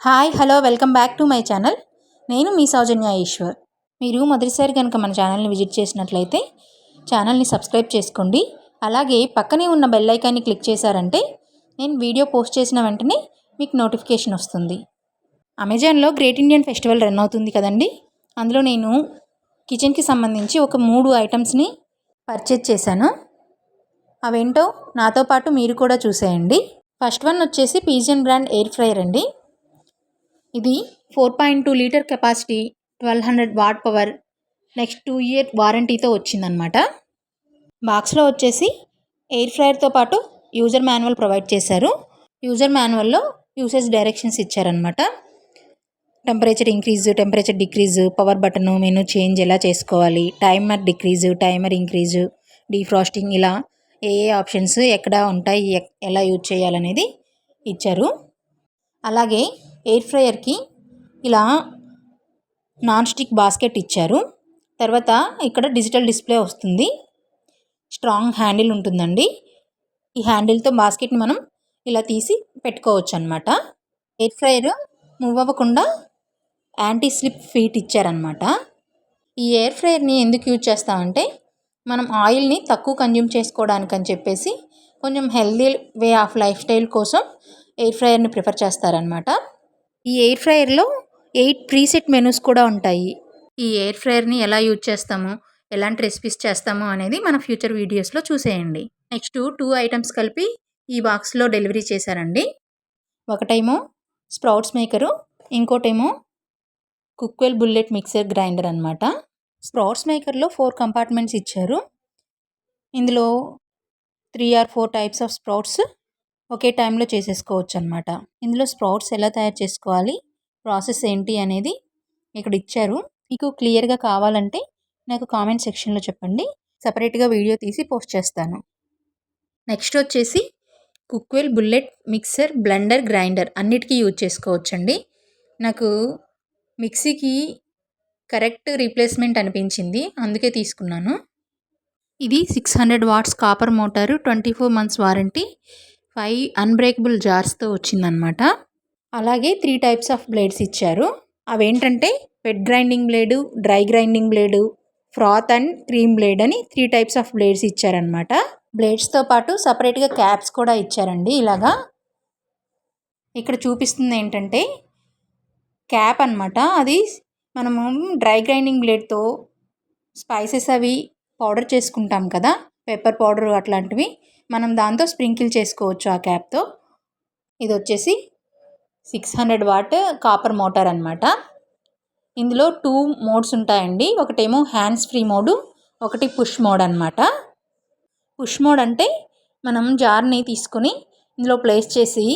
Hi hello welcome back to my channel. నేను మీ సౌజన్య ఈశ్వర్. మీరు మొదటిసారి కనుక మన ఛానల్ని విజిట్ చేసినట్లయితే ఛానల్ని సబ్స్క్రైబ్ చేసుకోండి. అలాగే పక్కనే ఉన్న బెల్ ఐకాన్ని క్లిక్ చేశారంటే నేను వీడియో పోస్ట్ చేసిన వెంటనే మీకు నోటిఫికేషన్ వస్తుంది. అమెజాన్లో గ్రేట్ ఇండియన్ ఫెస్టివల్ రన్ అవుతుంది కదండి. అందులో నేను కిచెన్కి సంబంధించి ఒక 3 ఐటమ్స్ని పర్చేజ్ చేశాను. అవేంటో నాతో పాటు మీరు కూడా చూసేయండి. ఫస్ట్ వన్ వచ్చేసి పిజియన్ బ్రాండ్ ఎయిర్ ఫ్రైయర్ అండి. ఇది 4.2 litre capacity, 1200 watt power, next 2 year వారంటీతో వచ్చిందనమాట. బాక్స్లో వచ్చేసి ఎయిర్ ఫ్రైయర్తో పాటు యూజర్ మాన్యువల్ ప్రొవైడ్ చేశారు. యూజర్ మాన్యువల్లో యూసేజ్ డైరెక్షన్స్ ఇచ్చారనమాట. Temperature increase, temperature decrease, power button, menu change ఎలా చేసుకోవాలి, timer decrease, timer increase, defrosting, ఇలా ఏ ఆప్షన్స్ ఎక్కడ ఉంటాయి, ఎలా యూజ్ చేయాలనేది ఇచ్చారు. అలాగే ఎయిర్ ఫ్రైయర్కి ఇలా నాన్ స్టిక్ బాస్కెట్ ఇచ్చారు. తర్వాత ఇక్కడ డిజిటల్ డిస్ప్లే వస్తుంది. స్ట్రాంగ్ హ్యాండిల్ ఉంటుందండి. ఈ హ్యాండిల్తో బాస్కెట్ని మనం ఇలా తీసి పెట్టుకోవచ్చు అనమాట. ఎయిర్ ఫ్రైయర్ మూవ్ అవ్వకుండా యాంటీ స్లిప్ ఫీట్ ఇచ్చారనమాట. ఈ ఎయిర్ ఫ్రైయర్ని ఎందుకు యూజ్ చేస్తామంటే మనం ఆయిల్ని తక్కువ కన్జ్యూమ్ చేసుకోవడానికని చెప్పేసి కొంచెం healthy way of life style కోసం ఎయిర్ ఫ్రైయర్ని ప్రిఫర్ చేస్తారనమాట. ఈ ఎయిర్ ఫ్రైయర్లో 8 ప్రీసెట్ మెనూస్ కూడా ఉంటాయి. ఈ ఎయిర్ ఫ్రైయర్ని ఎలా యూజ్ చేస్తామో, ఎలాంటి రెసిపీస్ చేస్తామో అనేది మన ఫ్యూచర్ వీడియోస్లో చూసేయండి. నెక్స్ట్ 2 ఐటమ్స్ కలిపి ఈ బాక్స్లో డెలివరీ చేశారండి. ఒకటేమో స్ప్రౌట్స్ మేకరు, ఇంకోటేమో కుక్వెల్ బుల్లెట్ మిక్సర్ గ్రైండర్ అనమాట. స్ప్రౌట్స్ మేకర్లో 4 కంపార్ట్మెంట్స్ ఇచ్చారు. ఇందులో 3 or 4 టైప్స్ ఆఫ్ స్ప్రౌట్స్ ఒకే టైంలో చేసేసుకోవచ్చు అనమాట. ఇందులో స్ప్రౌట్స్ ఎలా తయారు చేసుకోవాలి, ప్రాసెస్ ఏంటి అనేది ఇక్కడ ఇచ్చారు. మీకు క్లియర్గా కావాలంటే నాకు కామెంట్ సెక్షన్లో చెప్పండి, సపరేట్గా వీడియో తీసి పోస్ట్ చేస్తాను. నెక్స్ట్ వచ్చేసి కుక్వెల్ బుల్లెట్ మిక్సర్ బ్లెండర్ గ్రైండర్ అన్నిటికీ యూజ్ చేసుకోవచ్చండి. నాకు మిక్సీకి కరెక్ట్ రీప్లేస్మెంట్ అనిపించింది, అందుకే తీసుకున్నాను. ఇది 600 watts copper motor, 24 months warranty, 5 unbreakable జార్స్తో వచ్చిందనమాట. అలాగే 3 టైప్స్ ఆఫ్ బ్లేడ్స్ ఇచ్చారు. అవేంటంటే wet grinding blade, dry grinding blade, froth and cream blade అని 3 టైప్స్ ఆఫ్ బ్లేడ్స్ ఇచ్చారనమాట. బ్లేడ్స్తో పాటు సపరేట్గా క్యాప్స్ కూడా ఇచ్చారండి. ఇలాగా ఇక్కడ చూపిస్తుంది ఏంటంటే క్యాప్ అనమాట. అది మనము డ్రై గ్రైండింగ్ బ్లేడ్తో స్పైసెస్ అవి పౌడర్ చేసుకుంటాం కదా, పెప్పర్ పౌడర్ అట్లాంటివి, మనం దాంతో స్ప్రింకిల్ చేసుకోవచ్చు ఆ క్యాప్తో. ఇది వచ్చేసి 600 వాట్ కాపర్ మోటార్ అనమాట. ఇందులో 2 మోడ్స్ ఉంటాయండి. ఒకటేమో హ్యాండ్స్ ఫ్రీ మోడు, ఒకటి పుష్ మోడ్ అనమాట. పుష్ మోడ్ అంటే మనం జార్ని తీసుకొని ఇందులో ప్లేస్ చేసి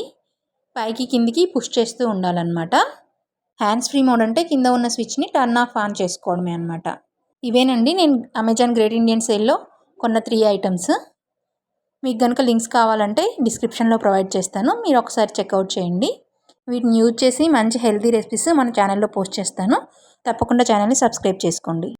పైకి కిందికి పుష్ చేస్తూ ఉండాలన్నమాట. హ్యాండ్స్ ఫ్రీ మోడ్ అంటే కింద ఉన్న స్విచ్ని టర్న్ ఆఫ్ ఆన్ చేసుకోవడమే అనమాట. ఇవేనండి నేను అమెజాన్ గ్రేట్ ఇండియన్ సేల్లో కొన్న 3 ఐటమ్స్. మీకు కనుక లింక్స్ కావాలంటే డిస్క్రిప్షన్లో ప్రొవైడ్ చేస్తాను, మీరు ఒకసారి చెక్అవుట్ చేయండి. వీటిని యూజ్ చేసి మంచి హెల్తీ రెసిపీస్ మన ఛానల్లో పోస్ట్ చేస్తాను. తప్పకుండా ఛానల్ని సబ్స్క్రైబ్ చేసుకోండి.